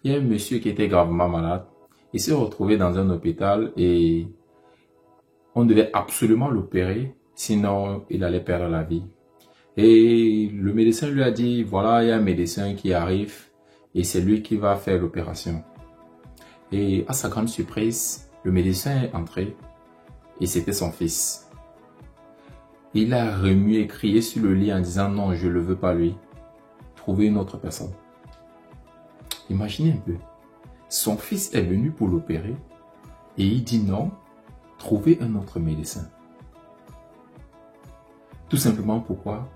Il y a un monsieur qui était gravement malade. Il s'est retrouvé dans un hôpital et on devait absolument l'opérer, sinon il allait perdre la vie. Et le médecin lui a dit, voilà, il y a un médecin qui arrive et c'est lui qui va faire l'opération. Et à sa grande surprise, le médecin est entré et c'était son fils. Il a remué et crié sur le lit en disant, non, je ne le veux pas lui. Trouvez une autre personne. Imaginez un peu. Son fils est venu pour l'opérer et il dit non, trouvez un autre médecin. Tout simplement pourquoi?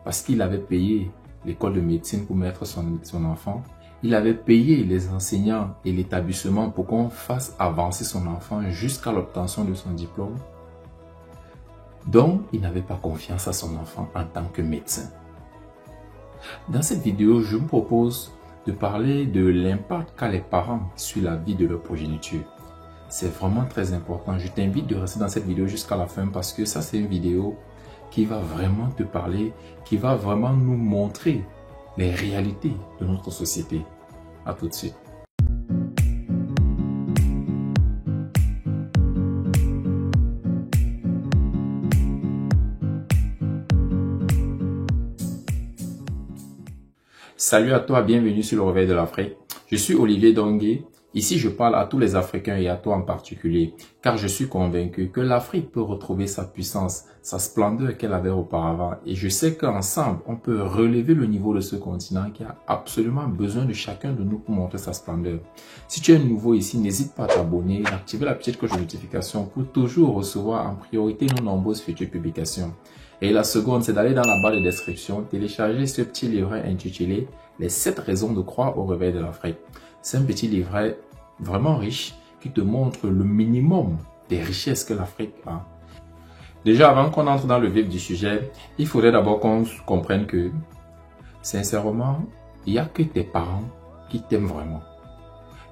Parce qu'il avait payé l'école de médecine pour mettre son enfant. Il avait payé les enseignants et l'établissement pour qu'on fasse avancer son enfant jusqu'à l'obtention de son diplôme. Donc, il n'avait pas confiance à son enfant en tant que médecin. Dans cette vidéo, je vous propose de parler de l'impact qu'a les parents sur la vie de leur progéniture. C'est vraiment très important. Je t'invite de rester dans cette vidéo jusqu'à la fin parce que ça, c'est une vidéo qui va vraiment te parler, qui va vraiment nous montrer les réalités de notre société. À tout de suite. Salut à toi, bienvenue sur le Réveil de l'Afrique. Je suis Olivier Dongué. Ici, je parle à tous les Africains et à toi en particulier, car je suis convaincu que l'Afrique peut retrouver sa puissance, sa splendeur qu'elle avait auparavant. Et je sais qu'ensemble, on peut relever le niveau de ce continent qui a absolument besoin de chacun de nous pour montrer sa splendeur. Si tu es nouveau ici, n'hésite pas à t'abonner et d'activer la petite cloche de notification pour toujours recevoir en priorité nos nombreuses futures publications. Et la seconde, c'est d'aller dans la barre de description, télécharger ce petit livret intitulé « Les 7 raisons de croire au réveil de l'Afrique ». C'est un petit livret vraiment riche qui te montre le minimum des richesses que l'Afrique a. Déjà, avant qu'on entre dans le vif du sujet, il faudrait d'abord qu'on comprenne que, sincèrement, il n'y a que tes parents qui t'aiment vraiment.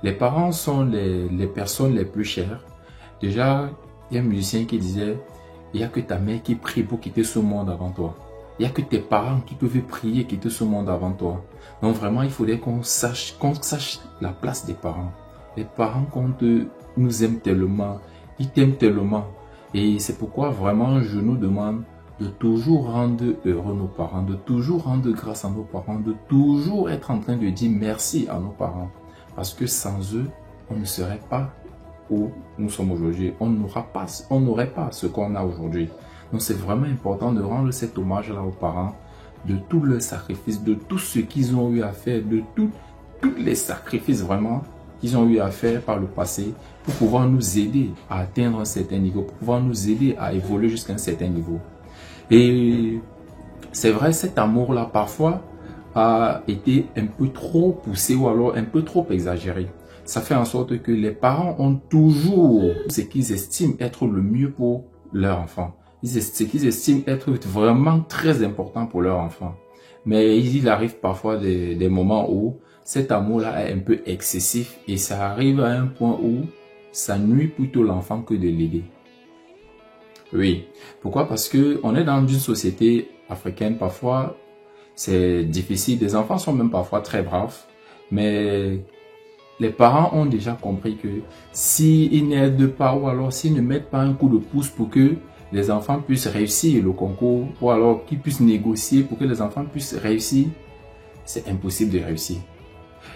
Les parents sont les personnes les plus chères. Déjà, il y a un musicien qui disait « Il n'y a que ta mère qui prie pour quitter ce monde avant toi. Il n'y a que tes parents qui peuvent prier quitter ce monde avant toi. » Donc vraiment, il faudrait qu'on sache la place des parents. Les parents nous aiment tellement, ils t'aiment tellement. Et c'est pourquoi vraiment je nous demande de toujours rendre heureux nos parents, de toujours rendre grâce à nos parents, de toujours être en train de dire merci à nos parents. Parce que sans eux, on ne serait pas où nous sommes aujourd'hui. On n'aurait pas ce qu'on a aujourd'hui. Donc c'est vraiment important de rendre cet hommage-là aux parents, de tous leurs sacrifices, de tout ce qu'ils ont eu à faire, de tous les sacrifices vraiment qu'ils ont eu à faire par le passé pour pouvoir nous aider à atteindre un certain niveau, pour pouvoir nous aider à évoluer jusqu'à un certain niveau. Et c'est vrai, cet amour-là parfois a été un peu trop poussé ou alors un peu trop exagéré. Ça fait en sorte que les parents ont toujours ce qu'ils estiment être le mieux pour leur enfant. Ce qu'ils estiment être vraiment très important pour leur enfant. Mais il arrive parfois des moments où cet amour-là est un peu excessif et ça arrive à un point où ça nuit plutôt l'enfant que de l'aider. Oui. Pourquoi? Parce que on est dans une société africaine, parfois c'est difficile. Les enfants sont même parfois très braves, mais les parents ont déjà compris que s'ils n'aident pas ou alors s'ils ne mettent pas un coup de pouce pour que les enfants puissent réussir le concours ou alors qu'ils puissent négocier pour que les enfants puissent réussir, c'est impossible de réussir.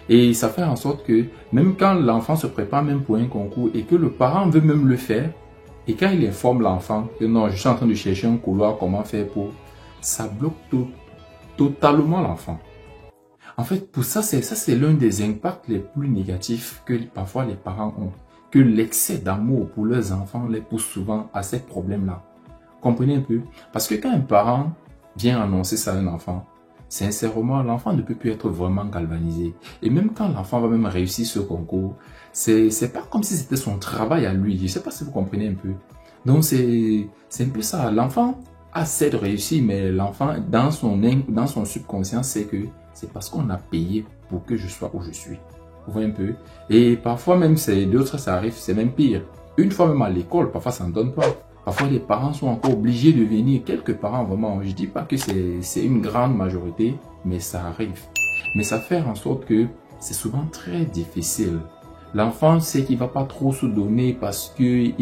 Et ça fait en sorte que même quand l'enfant se prépare même pour un concours et que le parent veut même le faire, et quand il informe l'enfant que non, je suis en train de chercher un couloir, comment faire pour, ça bloque totalement l'enfant. En fait, pour ça, c'est l'un des impacts les plus négatifs que parfois les parents ont. Que l'excès d'amour pour leurs enfants les pousse souvent à ces problèmes-là. Comprenez un peu? Parce que quand un parent vient annoncer ça à un enfant, sincèrement, l'enfant ne peut plus être vraiment galvanisé. Et même quand l'enfant va même réussir ce concours, c'est pas comme si c'était son travail à lui. Je ne sais pas si vous comprenez un peu. Donc, c'est un peu ça. L'enfant a cette réussite, mais l'enfant, dans son subconscient, c'est que c'est parce qu'on a payé pour que je sois où je suis. Vous voyez un peu? Et parfois même, d'autres, ça arrive, c'est même pire. Une fois même à l'école, parfois ça ne donne pas. Parfois les parents sont encore obligés de venir. Quelques parents, vraiment, je dis pas que c'est une grande majorité, mais ça arrive. Mais ça fait en sorte que c'est souvent très difficile. L'enfant sait qu'il va pas trop se donner parce que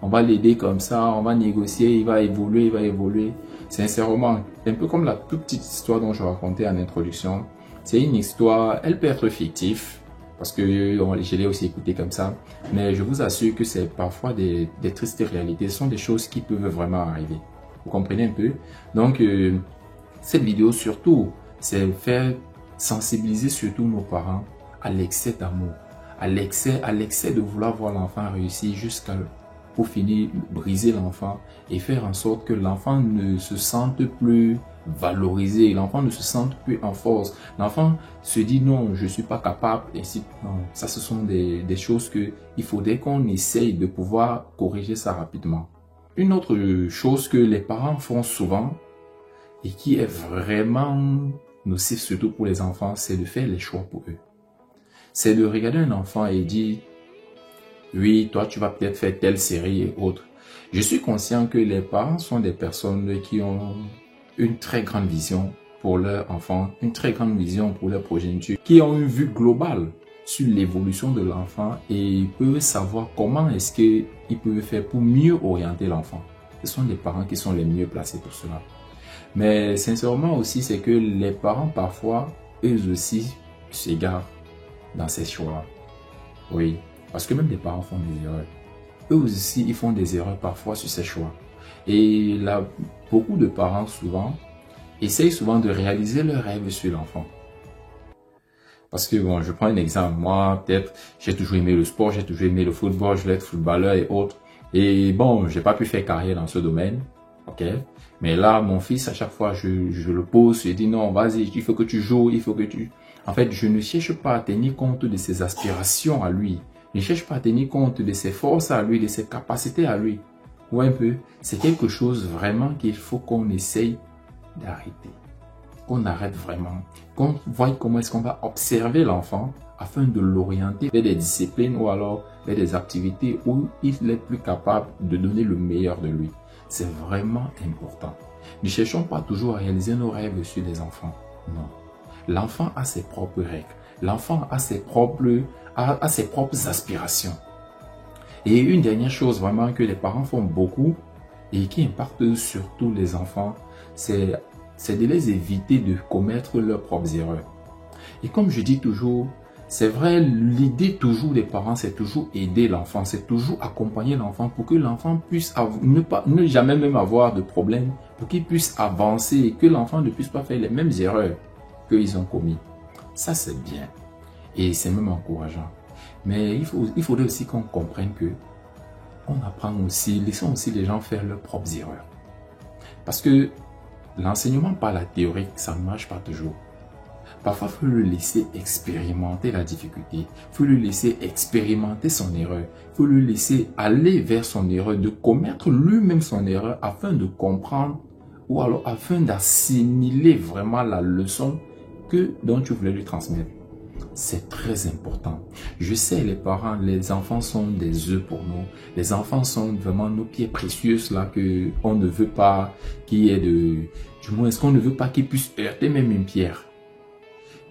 on va l'aider comme ça, on va négocier, il va évoluer. Sincèrement, un peu comme la toute petite histoire dont je racontais en introduction. C'est une histoire, elle peut être fictive, parce que je l'ai aussi écouté comme ça, mais je vous assure que c'est parfois des tristes réalités, ce sont des choses qui peuvent vraiment arriver. Vous comprenez un peu? Donc, cette vidéo surtout, c'est faire sensibiliser surtout nos parents à l'excès d'amour, à l'excès de vouloir voir l'enfant réussir jusqu'à pour finir briser l'enfant et faire en sorte que l'enfant ne se sente plus valorisé, l'enfant ne se sente plus en force. L'enfant se dit non, je suis pas capable, et si non, ça ce sont des choses que il faudrait qu'on essaye de pouvoir corriger ça rapidement. Une autre chose que les parents font souvent et qui est vraiment nocif surtout pour les enfants, c'est de faire les choix pour eux. C'est de regarder un enfant et dire oui, toi tu vas peut-être faire telle série et autres. Je suis conscient que les parents sont des personnes qui ont une très grande vision pour leur enfant, une très grande vision pour leur progéniture, qui ont une vue globale sur l'évolution de l'enfant et peuvent savoir comment est-ce qu'ils peuvent faire pour mieux orienter l'enfant. Ce sont les parents qui sont les mieux placés pour cela. Mais sincèrement aussi, c'est que les parents parfois, eux aussi, s'égarent dans ces choix. Oui, parce que même les parents font des erreurs. Eux aussi, ils font des erreurs parfois sur ces choix. Et là, beaucoup de parents souvent essayent souvent de réaliser leurs rêves sur l'enfant. Parce que bon, je prends un exemple. Moi, peut-être, j'ai toujours aimé le sport, j'ai toujours aimé le football, je voulais être footballeur et autres. Et bon, j'ai pas pu faire carrière dans ce domaine. Ok? Mais là, mon fils, à chaque fois, je le pose, je dis non, vas-y, il faut que tu joues, il faut que tu... En fait, je ne cherche pas à tenir compte de ses aspirations à lui. Je ne cherche pas à tenir compte de ses forces à lui, de ses capacités à lui. Ou un peu, c'est quelque chose vraiment qu'il faut qu'on essaye d'arrêter. Qu'on arrête vraiment. Qu'on voie comment est-ce qu'on va observer l'enfant afin de l'orienter vers des disciplines ou alors vers des activités où il est plus capable de donner le meilleur de lui. C'est vraiment important. Ne cherchons pas toujours à réaliser nos rêves sur les enfants. Non. L'enfant a ses propres règles. L'enfant a ses propres aspirations. Et une dernière chose vraiment que les parents font beaucoup et qui impacte surtout les enfants, c'est de les éviter de commettre leurs propres erreurs. Et comme je dis toujours, c'est vrai, l'idée toujours des parents, c'est toujours aider l'enfant, c'est toujours accompagner l'enfant pour que l'enfant puisse ne jamais même avoir de problème, pour qu'il puisse avancer et que l'enfant ne puisse pas faire les mêmes erreurs qu'ils ont commis. Ça, c'est bien et c'est même encourageant. Mais il faudrait aussi qu'on comprenne que on apprend aussi, laissons aussi les gens faire leurs propres erreurs. Parce que l'enseignement par la théorie, ça ne marche pas toujours. Parfois, il faut le laisser expérimenter la difficulté. Il faut le laisser expérimenter son erreur. Il faut le laisser aller vers son erreur, de commettre lui-même son erreur afin de comprendre ou alors afin d'assimiler vraiment la leçon dont tu voulais lui transmettre. C'est très important. Je sais, les parents, les enfants sont des œufs pour nous. Les enfants sont vraiment nos pierres précieuses là que on ne veut pas qu'il y ait du moins, est-ce qu'on ne veut pas qu'ils puissent heurter même une pierre.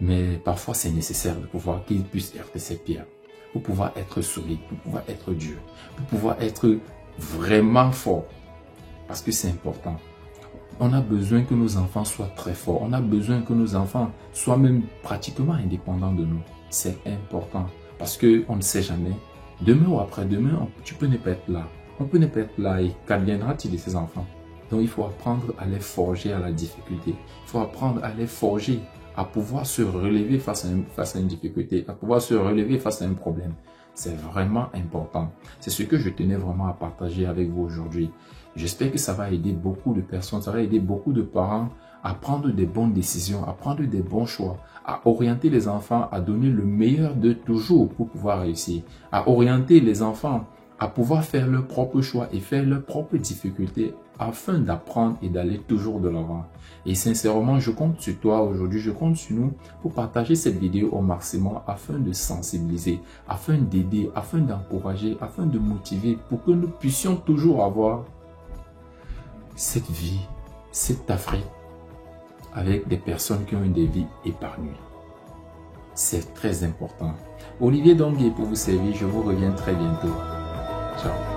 Mais parfois, c'est nécessaire de pouvoir qu'ils puissent heurter cette pierre pour pouvoir être solide, pour pouvoir être dur, pour pouvoir être vraiment fort. Parce que c'est important. On a besoin que nos enfants soient très forts. On a besoin que nos enfants soient même pratiquement indépendants de nous. C'est important parce qu'on ne sait jamais. Demain ou après-demain, tu peux ne pas être là. On peut ne pas être là et qu'adviendra-t-il de ces enfants? Donc, il faut apprendre à les forger à la difficulté. Il faut apprendre à les forger à pouvoir se relever face à une difficulté, à pouvoir se relever face à un problème. C'est vraiment important. C'est ce que je tenais vraiment à partager avec vous aujourd'hui. J'espère que ça va aider beaucoup de personnes, ça va aider beaucoup de parents à prendre des bonnes décisions, à prendre des bons choix, à orienter les enfants, à donner le meilleur d'eux toujours pour pouvoir réussir, à orienter les enfants à pouvoir faire leurs propres choix et faire leurs propres difficultés afin d'apprendre et d'aller toujours de l'avant. Et sincèrement, je compte sur toi aujourd'hui, je compte sur nous pour partager cette vidéo au maximum afin de sensibiliser, afin d'aider, afin d'encourager, afin de motiver pour que nous puissions toujours avoir cette vie, cette Afrique avec des personnes qui ont une des vies épargnées. C'est très important. Olivier Dongué pour vous servir. Je vous reviens très bientôt. Ciao.